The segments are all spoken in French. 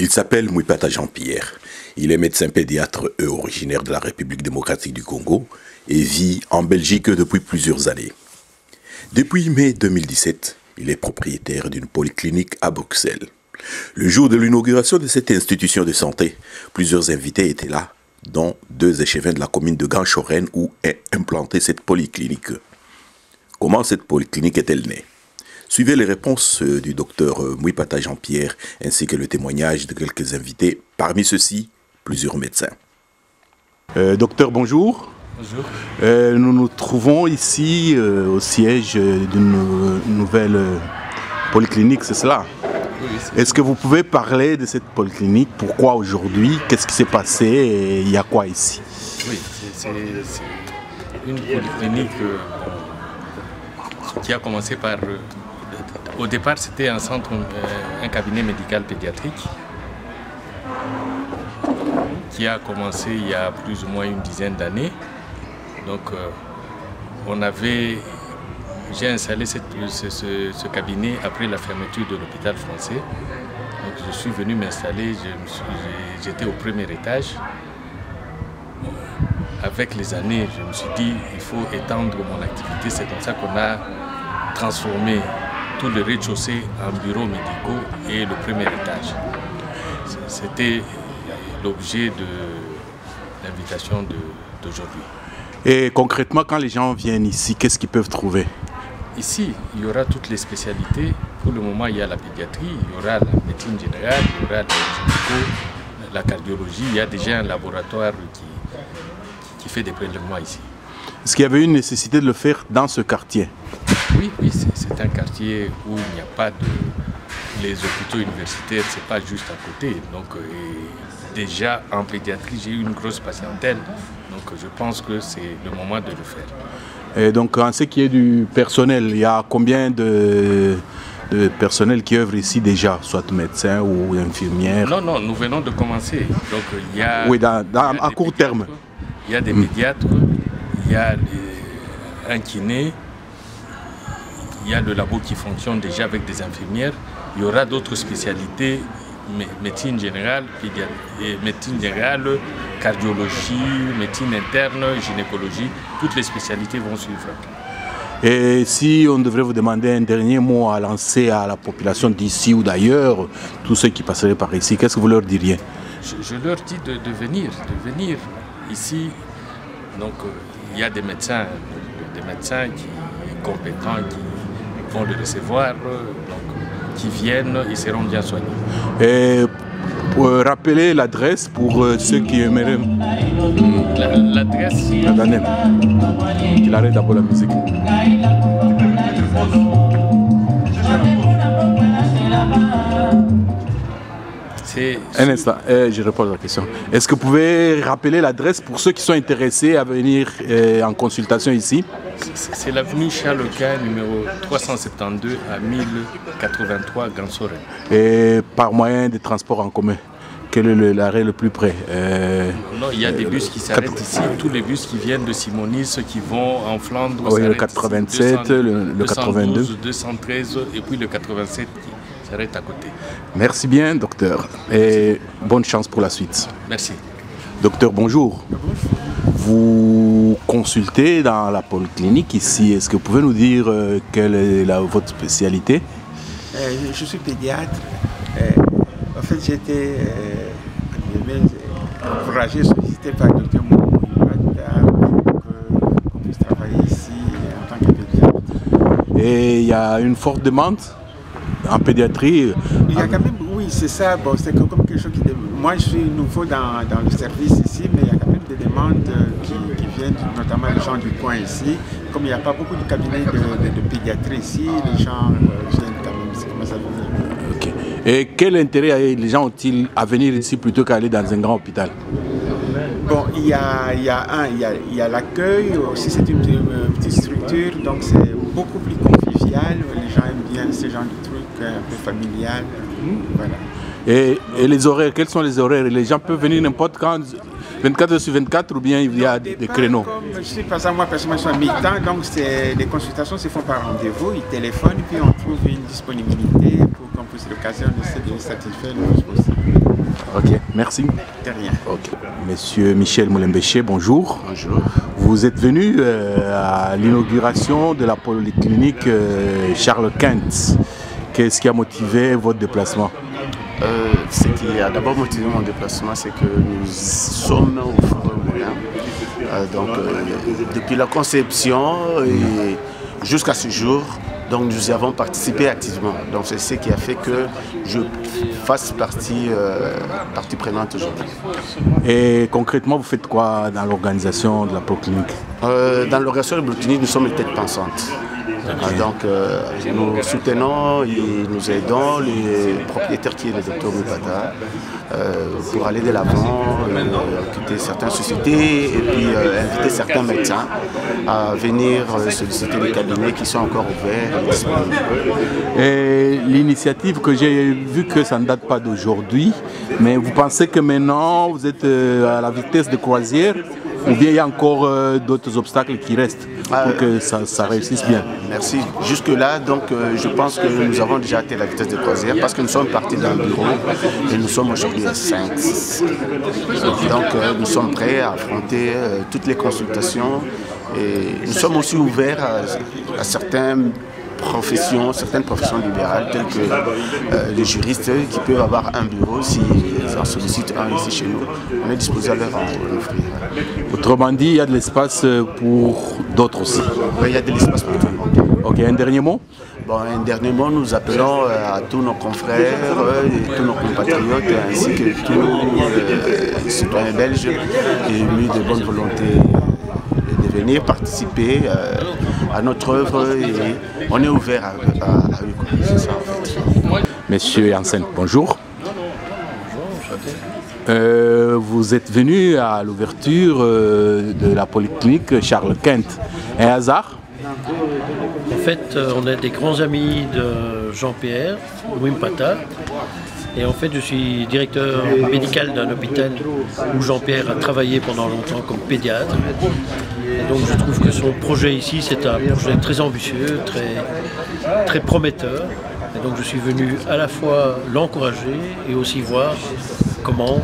Il s'appelle Mouipata Jean-Pierre. Il est médecin pédiatre originaire de la République démocratique du Congo et vit en Belgique depuis plusieurs années. Depuis mai 2017, il est propriétaire d'une polyclinique à Bruxelles. Le jour de l'inauguration de cette institution de santé, plusieurs invités étaient là, dont 2 échevins de la commune de Ganchoren où est implantée cette polyclinique. Comment cette polyclinique est-elle née? Suivez les réponses du docteur Mouipata Jean-Pierre ainsi que le témoignage de quelques invités, parmi ceux-ci, plusieurs médecins. Docteur, bonjour. Bonjour. Nous nous trouvons ici au siège d'une nouvelle polyclinique, c'est cela? Oui, Est-ce que vous pouvez parler de cette polyclinique? Pourquoi aujourd'hui? Qu'est-ce qui s'est passé et il y a quoi ici? Oui, c'est une polyclinique qui a commencé par... Au départ, c'était un centre, un cabinet médical pédiatrique qui a commencé il y a plus ou moins une dizaine d'années. Donc, j'ai installé ce cabinet après la fermeture de l'hôpital français. Donc, je suis venu m'installer, j'étais au premier étage. Avec les années, je me suis dit il faut étendre mon activité. C'est comme ça qu'on a transformé tout le rez-de-chaussée en bureaux médicaux et le premier étage. C'était l'objet de l'invitation d'aujourd'hui. Et concrètement, quand les gens viennent ici, qu'est-ce qu'ils peuvent trouver? Ici, il y aura toutes les spécialités. Pour le moment, il y a la pédiatrie, il y aura la médecine générale, il y aura la gynéco, la cardiologie. Il y a déjà un laboratoire qui fait des prélèvements ici. Est-ce qu'il y avait une nécessité de le faire dans ce quartier? Oui, c'est un quartier où il n'y a pas de... Les hôpitaux universitaires, c'est pas juste à côté. Donc, déjà, en pédiatrie, j'ai eu une grosse patientèle. Donc, je pense que c'est le moment de le faire. Et donc, en ce qui est du personnel, il y a combien de personnel qui œuvre ici déjà, soit médecin ou infirmière? Non, nous venons de commencer. Donc, il y a... Oui, à court terme. Il y a des pédiatres, il y a un kiné, il y a le labo qui fonctionne déjà avec des infirmières. Il y aura d'autres spécialités, médecine générale, cardiologie, médecine interne, gynécologie. Toutes les spécialités vont suivre. Et si on devrait vous demander un dernier mot à lancer à la population d'ici ou d'ailleurs, tous ceux qui passeraient par ici, qu'est-ce que vous leur diriez? Je leur dis de venir ici. Donc il y a des médecins qui compétents, qui vont le recevoir, donc, qui viennent, ils seront bien soignés. Et pour rappeler l'adresse pour ceux qui aimeraient. L'adresse. Attendez, qu'il arrête d'abord la musique. Un instant, je repose la question. Est-ce que vous pouvez rappeler l'adresse pour ceux qui sont intéressés à venir en consultation ici? C'est l'avenue Charles-Quint, numéro 372 à 1083 Ganchoren. Et par moyen de transport en commun, quel est l'arrêt le plus près? Non, il y a des bus qui s'arrêtent ici, tous les bus qui viennent de Simonis, ceux qui vont en Flandre. Oui, le 87, le 82. 213 et puis le 87 qui s'arrête à côté. Merci bien, docteur, et bonne chance pour la suite. Merci. Docteur, bonjour. Vous consultez dans la polyclinique ici. Est-ce que vous pouvez nous dire quelle est votre spécialité? Je suis pédiatre. En fait, j'ai été encouragé, sollicité par le docteur Mouipata pour qu'on puisse travailler ici en tant que pédiatre. Et il y a une forte demande en pédiatrie? Il y a quand même, oui, c'est ça. Bon, c'est comme quelque chose qui... Moi, je suis nouveau dans le service ici, mais il y a quand même des demandes qui viennent, notamment les gens du coin ici. Comme il n'y a pas beaucoup de cabinets de pédiatrie ici, les gens viennent quand même, c'est comme ça venir. Okay. Et quel intérêt les gens ont-ils à venir ici plutôt qu'à aller dans un grand hôpital? Bon, il y a l'accueil, aussi c'est une petite structure, donc c'est beaucoup plus convivial, les gens aiment bien ce genre de trucs un peu familial, voilà. Et les horaires, quels sont les horaires? Les gens peuvent venir n'importe quand, 24 heures sur 24 ou bien il y a des créneaux? Comme je suis, par exemple, moi personnellement je suis à mi-temps, donc les consultations se font par rendez-vous, ils téléphonent, puis on trouve une disponibilité pour qu'on puisse l'occasion de satisfaire le plus possible. Ok, merci. De rien. Ok. Monsieur Michel Moulembéché, bonjour. Bonjour. Vous êtes venu à l'inauguration de la polyclinique Charles Quint. Qu'est-ce qui a motivé votre déplacement? Ce qui a d'abord motivé mon déplacement, c'est que nous sommes au Forum Moulin. Depuis la conception et jusqu'à ce jour, donc nous y avons participé activement. Donc c'est ce qui a fait que je fasse partie prenante aujourd'hui. Et concrètement, vous faites quoi dans l'organisation de la polyclinique? Dans l'organisation de la polyclinique, nous sommes les têtes pensantes. Nous soutenons et nous aidons les propriétaires qui est le docteur Mupata pour aller de l'avant, quitter certaines sociétés et puis inviter certains médecins à venir solliciter les cabinets qui sont encore ouverts et disponibles. Et l'initiative que j'ai vu que ça ne date pas d'aujourd'hui, mais vous pensez que maintenant vous êtes à la vitesse de croisière ou bien il y a encore d'autres obstacles qui restent pour que ça réussisse bien? Merci. Jusque-là, je pense que nous avons déjà atteint la vitesse de croisière parce que nous sommes partis d'un bureau et nous sommes aujourd'hui à 5. Donc nous sommes prêts à affronter toutes les consultations et nous sommes aussi ouverts à certaines professions libérales telles que les juristes qui peuvent avoir un bureau s'ils en sollicitent un ici chez nous. On est disposé à leur en offrir. Autrement dit, il y a de l'espace pour d'autres aussi. Oui, il y a de l'espace pour tout le monde. Ok, un dernier mot? Bon, un dernier mot, nous appelons à tous nos confrères et tous nos compatriotes ainsi que tous les citoyens belges émus de bonne volonté de venir participer à notre œuvre et on est ouvert à eux. C'est ça en fait. Monsieur Janssen, bonjour. Vous êtes venu à l'ouverture de la polyclinique Charles Quint. Un hasard? En fait, on est des grands amis de Jean-Pierre Mouimpata. Et en fait, je suis directeur médical d'un hôpital où Jean-Pierre a travaillé pendant longtemps comme pédiatre. Et donc je trouve que son projet ici, c'est un projet très ambitieux, très prometteur. Et donc je suis venu à la fois l'encourager et aussi voir comment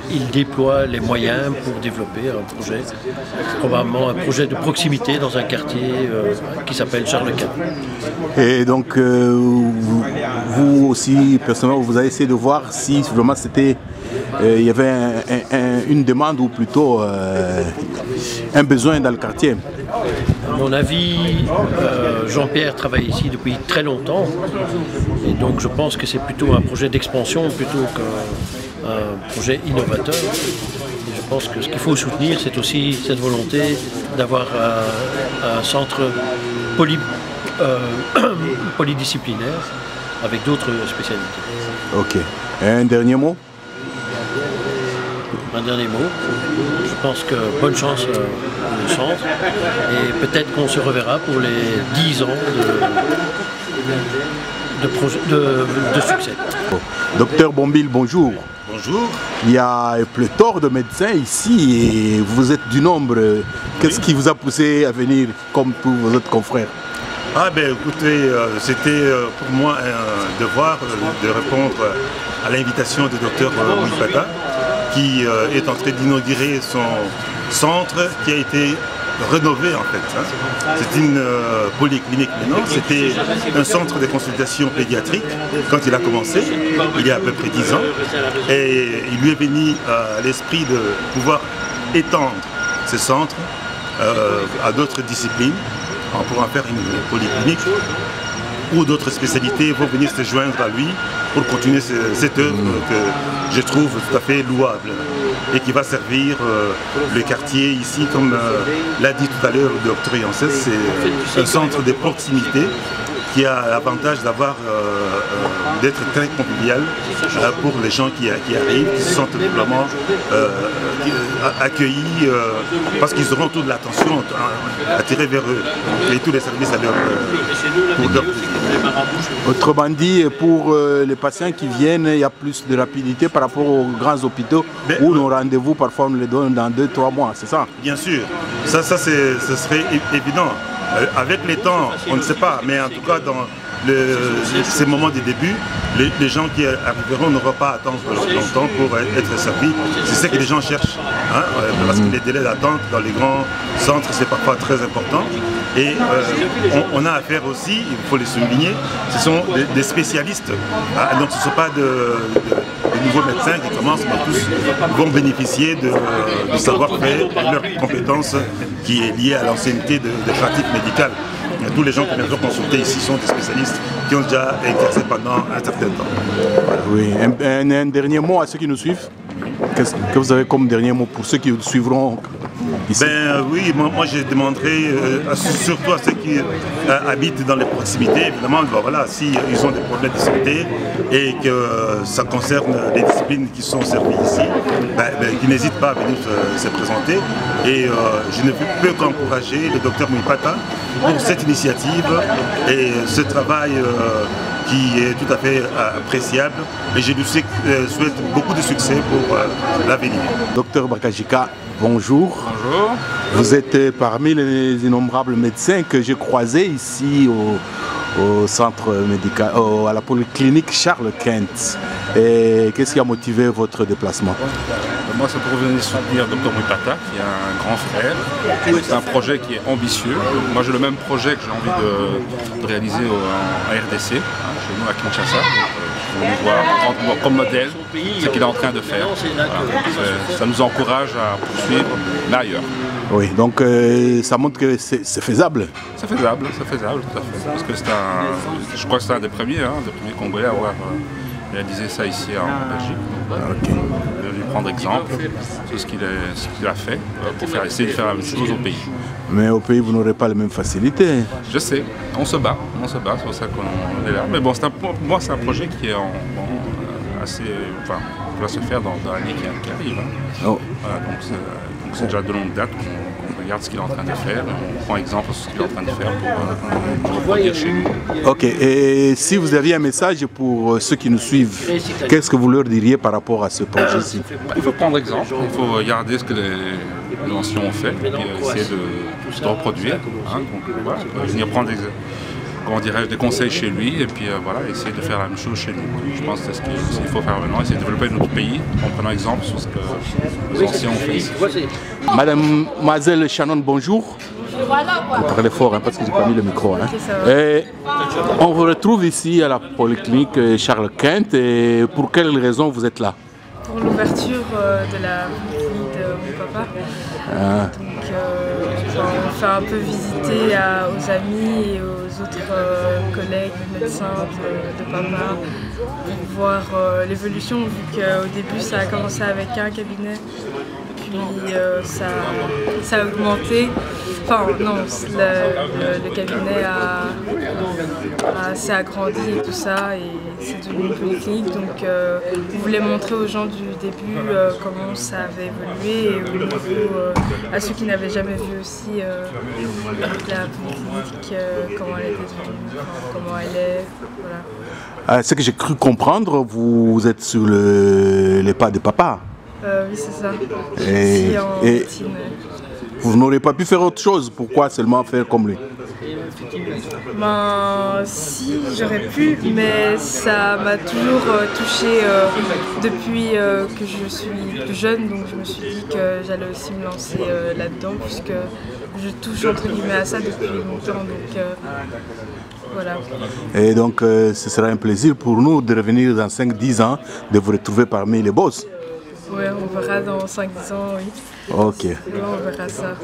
il déploie les moyens pour développer un projet, probablement un projet de proximité dans un quartier qui s'appelle Charles Quint. Et donc vous aussi, personnellement, vous avez essayé de voir si vraiment il y avait une demande ou plutôt un besoin dans le quartier. À mon avis, Jean-Pierre travaille ici depuis très longtemps et donc je pense que c'est plutôt un projet d'expansion plutôt qu'un projet innovateur. Et je pense que ce qu'il faut soutenir, c'est aussi cette volonté d'avoir un centre polydisciplinaire avec d'autres spécialités. Ok. Et un dernier mot? Un dernier mot. Je pense que bonne chance au centre et peut-être qu'on se reverra pour les 10 ans de succès. Bon. Docteur Bombil, bonjour. Bonjour. Il y a pléthore de médecins ici et vous êtes du nombre. Qu'est-ce qui vous a poussé à venir comme tous vos autres confrères? Ah ben écoutez, c'était pour moi un devoir de répondre à l'invitation du docteur Mouimpata qui est en train d'inaugurer son centre qui a été rénové en fait. C'est une polyclinique maintenant, c'était un centre de consultation pédiatrique quand il a commencé, il y a à peu près 10 ans. Et il lui est venu à l'esprit de pouvoir étendre ce centre à d'autres disciplines en pourrant faire une polyclinique où d'autres spécialités vont venir se joindre à lui pour continuer cette œuvre que je trouve tout à fait louable et qui va servir le quartier ici, comme l'a dit tout à l'heure le docteur Janssen, c'est un centre de proximité qui a l'avantage d'être très convivial pour les gens qui arrivent, qui se sentent vraiment accueillis parce qu'ils auront toute l'attention attirée vers eux et tous les services à leur plaisir. Autrement dit, pour les patients qui viennent, il y a plus de rapidité par rapport aux grands hôpitaux où nos rendez-vous, parfois on les donne dans 2-3 mois, c'est ça? Bien sûr, ce serait évident. Avec les temps, on ne sait pas, mais en tout cas ces moments de début, les gens qui arriveront n'auront pas à attendre longtemps pour être servis. C'est ce que les gens cherchent, hein, parce que les délais d'attente dans les grands centres, c'est parfois très important. Et on a affaire aussi, il faut les souligner, ce sont des spécialistes. Ah, donc ce ne sont pas de nouveaux médecins qui commencent, mais tous vont bénéficier de savoir-faire, de leurs compétences qui est liée à l'ancienneté de pratiques médicales. Tous les gens qui viennent consulter ici sont des spécialistes qui ont déjà exercé pendant un certain temps. Voilà. Oui, un dernier mot à ceux qui nous suivent. Qu'est-ce que vous avez comme dernier mot pour ceux qui suivront ici? Oui, moi je demanderai surtout à ceux qui habitent dans les proximités, évidemment, voilà, s'ils ont des problèmes de santé et que ça concerne les disciplines qui sont servies ici, qu'ils n'hésitent pas à venir se présenter. Et je ne peux qu'encourager le docteur Mouipata pour cette initiative et ce travail qui est tout à fait appréciable. Et je lui souhaite beaucoup de succès pour l'avenir. Docteur Bakajika, bonjour. Bonjour. Vous êtes parmi les innombrables médecins que j'ai croisés ici au centre médical, à la polyclinique Charles Quint. Et qu'est-ce qui a motivé votre déplacement? Moi, c'est pour venir soutenir Dr Mouipata, qui est un grand frère. C'est un projet qui est ambitieux. Moi, j'ai le même projet que j'ai envie de réaliser en RDC, chez nous à Kinshasa. Je vais voir comme modèle ce qu'il est en train de faire. Voilà. Ça nous encourage à poursuivre, mais ailleurs. Oui, donc ça montre que c'est faisable. C'est faisable, tout à fait. Parce que je crois que c'est un des premiers Congolais à avoir réalisé ça ici en Belgique. Okay. De lui prendre exemple sur ce qu'il a fait pour essayer de faire la même chose au pays. Mais au pays, vous n'aurez pas les mêmes facilités. Je sais, on se bat, c'est pour ça qu'on est là. Mais bon, moi, c'est un projet qui est assez, qui va se faire dans l'année qui arrive. Hein. Oh. Voilà, donc c'est déjà de longue date qu'on regarde ce qu'il est en train de faire, on prend exemple sur ce qu'il est en train de faire pour reproduire chez nous. Ok, et si vous aviez un message pour ceux qui nous suivent, qu'est-ce que vous leur diriez par rapport à ce projet-ci? Il faut prendre exemple, il faut regarder ce que les anciens ont fait, et essayer de reproduire. Hein, donc voilà, on peut venir prendre des conseils chez lui et puis voilà, essayer de faire la même chose chez nous. Je pense que c'est ce qu'il faut faire maintenant, essayer de développer notre pays en prenant exemple sur ce que les anciens ont fait ici. Mademoiselle Shannon, bonjour. Vous parlez fort parce que j'ai pas mis le micro. Hein. Et on vous retrouve ici à la polyclinique Charles Quint. Et pour quelle raison vous êtes là? Pour l'ouverture de la clinique de mon papa. Donc on fait un peu visiter aux amis et aux autres collègues médecins de papa pour voir l'évolution, vu qu'au début ça a commencé avec un cabinet, puis ça a augmenté. Enfin non, le cabinet s'est agrandi et tout ça, et c'est devenu une polyclinique. Donc on voulait montrer aux gens du début comment ça avait évolué, et au niveau à ceux qui n'avaient jamais vu aussi la polyclinique, comment elle était devenue, comment elle est. Voilà. Ce que j'ai cru comprendre, vous êtes sur les pas de papa. Oui, c'est ça. Ici en médecine. Vous n'aurez pas pu faire autre chose, pourquoi seulement faire comme lui? Ben si, j'aurais pu, mais ça m'a toujours touchée depuis que je suis plus jeune, donc je me suis dit que j'allais aussi me lancer là-dedans, puisque je touche entre guillemets à ça depuis longtemps, donc voilà. Et donc ce sera un plaisir pour nous de revenir dans 5-10 ans, de vous retrouver parmi les boss. Oui, on verra dans 5-10 ans, oui. Ok. On verra ça.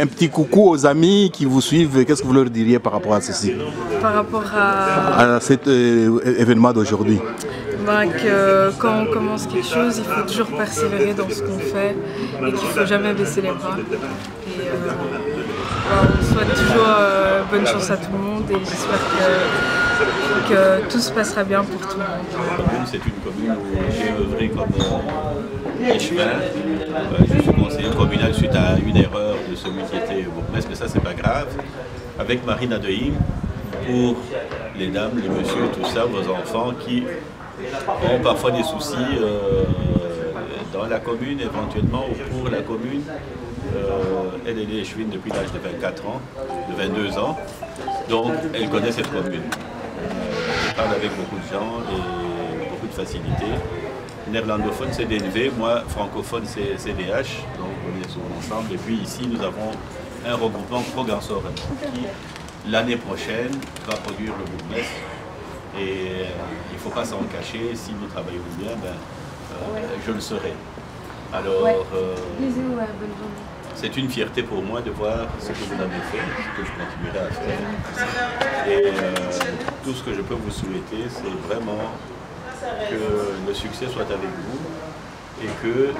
Un petit coucou aux amis qui vous suivent, qu'est-ce que vous leur diriez par rapport à ceci? Par rapport à cet événement d'aujourd'hui? Que quand on commence quelque chose, il faut toujours persévérer dans ce qu'on fait et qu'il ne faut jamais baisser les bras. Et on souhaite toujours bonne chance à tout le monde, et j'espère que tout se passera bien pour tout le monde. C'est une commune où j'ai œuvré comme échevin. Je suis conseiller communal suite à une erreur de celui qui était bourgmestre, mais ça c'est pas grave. Avec Marine Adeim, pour les dames, les messieurs, tout ça, vos enfants qui ont parfois des soucis Dans la commune, éventuellement, ou pour la commune, elle est née échevine depuis l'âge de 24 ans, de 22 ans, donc elle connaît cette commune. Elle parle avec beaucoup de gens et beaucoup de facilité. Néerlandophone, c'est DNV, moi, francophone, c'est CDH, donc on est souvent ensemble. Et puis ici, nous avons un regroupement Pro-Gansor qui, l'année prochaine, va produire le bourgmestre. Et il ne faut pas s'en cacher, si nous travaillons bien, je le serai. Alors, c'est une fierté pour moi de voir ce que vous avez fait, ce que je continuerai à faire. Et tout ce que je peux vous souhaiter, c'est vraiment que le succès soit avec vous et que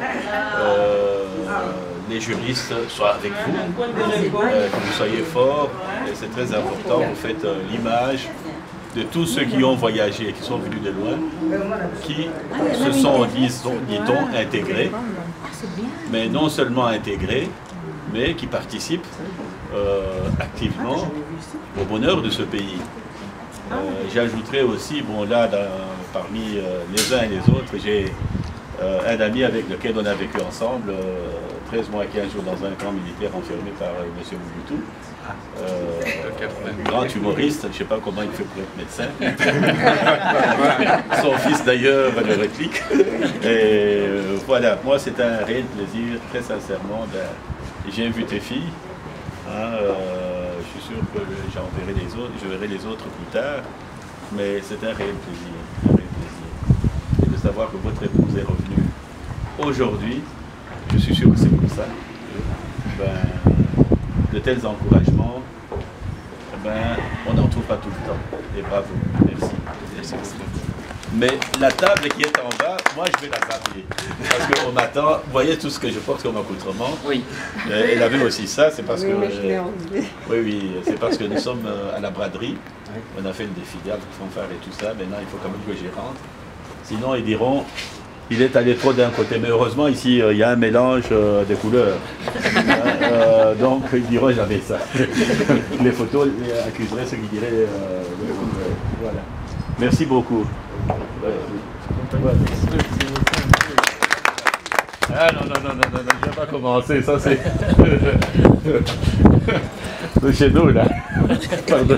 les juristes soient avec vous, que vous soyez forts. Et c'est très important, vous faites l'image de tous ceux qui ont voyagé, qui sont venus de loin, qui se sont, dit-on, intégrés, mais non seulement intégrés, mais qui participent activement au bonheur de ce pays. J'ajouterai aussi, bon là, parmi les uns et les autres, j'ai un ami avec lequel on a vécu ensemble 13 mois et 15 jours dans un camp militaire enfermé par M. Mobutu. Grand humoriste, je ne sais pas comment il fait pour être médecin. Son fils d'ailleurs le réplique. Et voilà, moi c'est un réel plaisir, très sincèrement. J'ai vu tes filles. Je suis sûr que j'enverrai les autres, je verrai les autres plus tard. Mais c'est un réel plaisir. Et de savoir que votre épouse est revenue aujourd'hui, je suis sûr que c'est comme ça. De tels encouragements, on n'en trouve pas tout le temps. Et bravo, merci. Mais la table qui est en bas, moi je vais la grappiller. Parce qu'on m'attend, vous voyez tout ce que je porte comme accoutrement. Oui. Elle avait aussi ça, c'est parce que... Oui, c'est parce que nous sommes à la braderie. On a fait le défilé avec fanfare et tout ça. Maintenant, il faut quand même que j'y rentre. Sinon, ils diront... Il est allé trop d'un côté, mais heureusement ici il y a un mélange des couleurs. Donc ils diront jamais ça. Les photos accuseraient ceux qui diraient voilà. Merci beaucoup. Ah non, je ne vais pas commencer, ça c'est de chez nous là. Pardon.